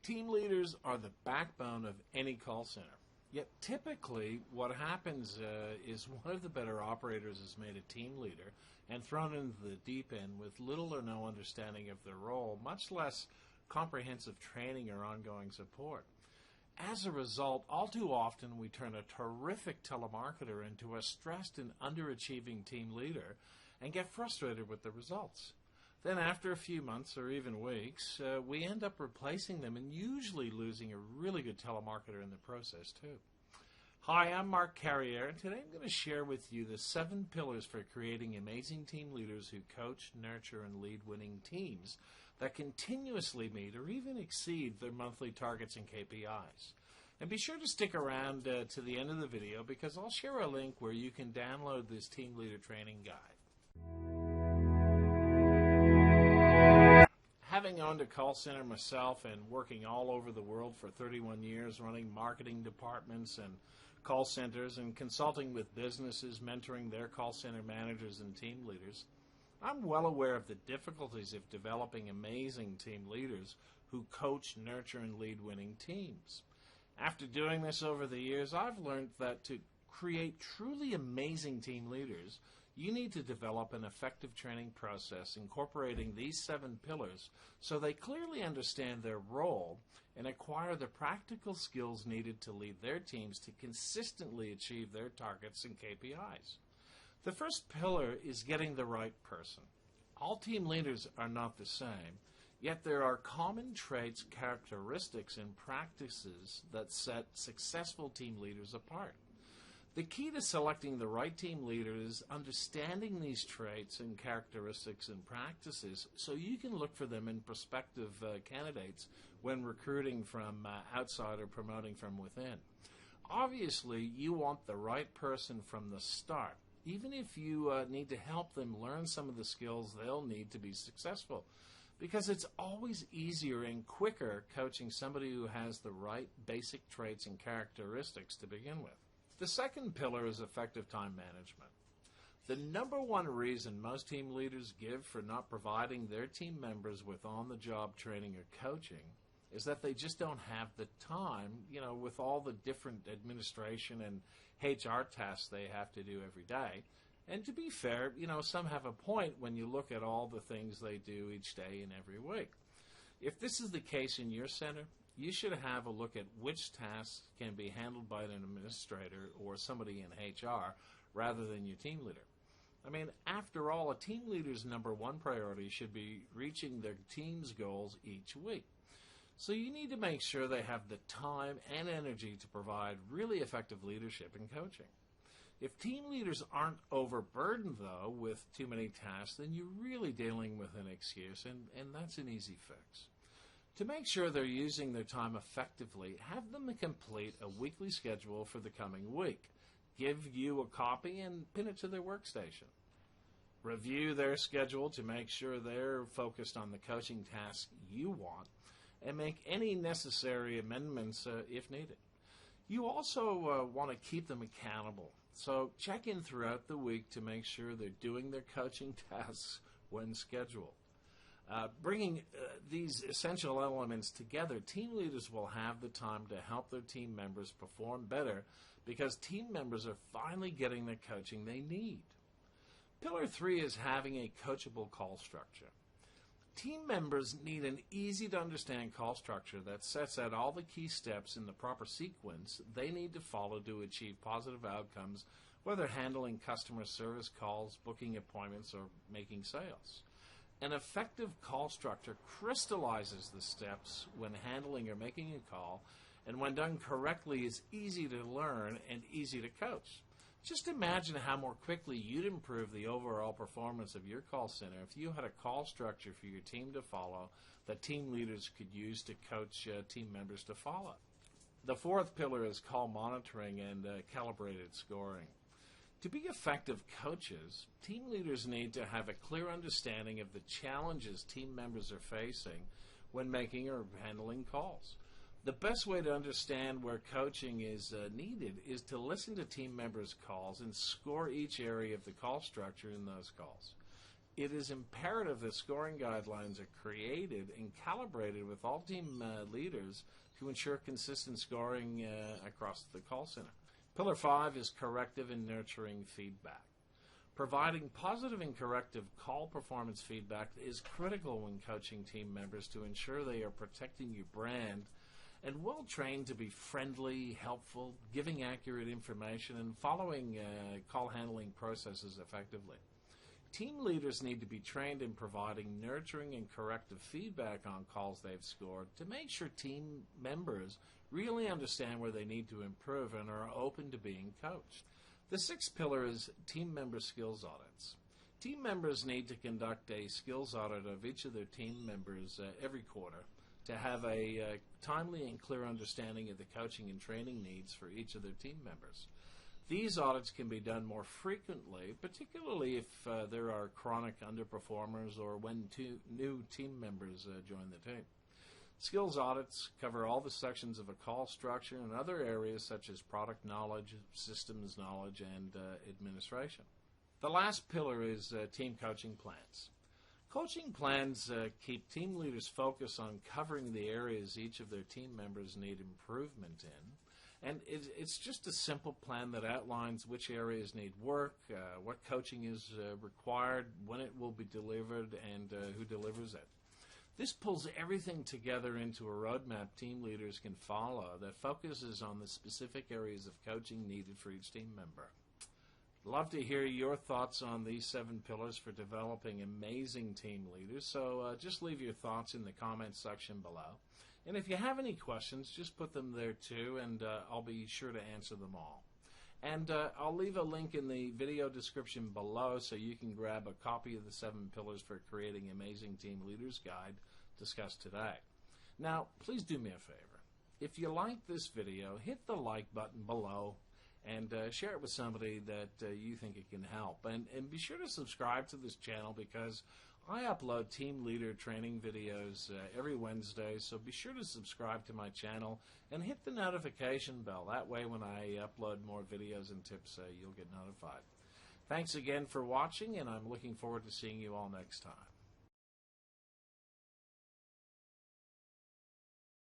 Team leaders are the backbone of any call center. Yet typically what happens is one of the better operators is made a team leader and thrown into the deep end with little or no understanding of their role, much less comprehensive training or ongoing support. As a result, all too often we turn a terrific telemarketer into a stressed and underachieving team leader and get frustrated with the results. Then after a few months or even weeks, we end up replacing them and usually losing a really good telemarketer in the process too. Hi, I'm Mark Carrier, and today I'm going to share with you the 7 pillars for creating amazing team leaders who coach, nurture, and lead winning teams that continuously meet or even exceed their monthly targets and KPIs. And be sure to stick around to the end of the video because I'll share a link where you can download this team leader training guide. Having owned a call center myself and working all over the world for 31 years, running marketing departments and call centers and consulting with businesses, mentoring their call center managers and team leaders, I'm well aware of the difficulties of developing amazing team leaders who coach, nurture, and lead winning teams. After doing this over the years, I've learned that to create truly amazing team leaders, you need to develop an effective training process incorporating these 7 pillars so they clearly understand their role and acquire the practical skills needed to lead their teams to consistently achieve their targets and KPIs. The first pillar is getting the right person. All team leaders are not the same, yet there are common traits, characteristics, and practices that set successful team leaders apart. The key to selecting the right team leader is understanding these traits and characteristics and practices so you can look for them in prospective candidates when recruiting from outside or promoting from within. Obviously, you want the right person from the start, even if you need to help them learn some of the skills they'll need to be successful, because it's always easier and quicker coaching somebody who has the right basic traits and characteristics to begin with. The second pillar is effective time management. The number one reason most team leaders give for not providing their team members with on-the-job training or coaching is that they just don't have the time, with all the different administration and HR tasks they have to do every day. And to be fair, some have a point when you look at all the things they do each day and every week. If this is the case in your center, you should have a look at which tasks can be handled by an administrator or somebody in HR rather than your team leader. After all, a team leader's number one priority should be reaching their team's goals each week. So you need to make sure they have the time and energy to provide really effective leadership and coaching. If team leaders aren't overburdened, though, with too many tasks, then you're really dealing with an excuse, and that's an easy fix. To make sure they're using their time effectively, have them complete a weekly schedule for the coming week. Give you a copy and pin it to their workstation. Review their schedule to make sure they're focused on the coaching tasks you want, and make any necessary amendments if needed. You also want to keep them accountable, so check in throughout the week to make sure they're doing their coaching tasks when scheduled. Bringing these essential elements together, team leaders will have the time to help their team members perform better because team members are finally getting the coaching they need. Pillar 3 is having a coachable call structure. Team members need an easy-to-understand call structure that sets out all the key steps in the proper sequence they need to follow to achieve positive outcomes, whether handling customer service calls, booking appointments, or making sales. An effective call structure crystallizes the steps when handling or making a call, and when done correctly is easy to learn and easy to coach. Just imagine how more quickly you'd improve the overall performance of your call center if you had a call structure for your team to follow that team leaders could use to coach team members to follow. The fourth pillar is call monitoring and calibrated scoring. To be effective coaches, team leaders need to have a clear understanding of the challenges team members are facing when making or handling calls. The best way to understand where coaching is needed is to listen to team members' calls and score each area of the call structure in those calls. It is imperative that scoring guidelines are created and calibrated with all team leaders to ensure consistent scoring across the call center. Pillar 5 is corrective and nurturing feedback. Providing positive and corrective call performance feedback is critical when coaching team members to ensure they are protecting your brand and well trained to be friendly, helpful, giving accurate information, and following call handling processes effectively. Team leaders need to be trained in providing nurturing and corrective feedback on calls they've scored to make sure team members really understand where they need to improve and are open to being coached. The sixth pillar is team member skills audits. Team members need to conduct a skills audit of each of their team members every quarter to have a timely and clear understanding of the coaching and training needs for each of their team members. These audits can be done more frequently, particularly if there are chronic underperformers or when new team members join the team. Skills audits cover all the sections of a call structure and other areas such as product knowledge, systems knowledge, and administration. The last pillar is team coaching plans. Coaching plans keep team leaders focused on covering the areas each of their team members need improvement in. And it's just a simple plan that outlines which areas need work, what coaching is required, when it will be delivered, and who delivers it. This pulls everything together into a roadmap team leaders can follow that focuses on the specific areas of coaching needed for each team member. Love to hear your thoughts on these 7 pillars for developing amazing team leaders, so just leave your thoughts in the comments section below. And if you have any questions, just put them there too, and I'll be sure to answer them all. And I'll leave a link in the video description below so you can grab a copy of the 7 pillars for creating amazing team leaders guide discussed today. Now, please do me a favor. If you like this video, hit the like button below and share it with somebody that you think it can help. And be sure to subscribe to this channel because I upload team leader training videos every Wednesday, so be sure to subscribe to my channel and hit the notification bell. That way when I upload more videos and tips, you'll get notified. Thanks again for watching, and I'm looking forward to seeing you all next time.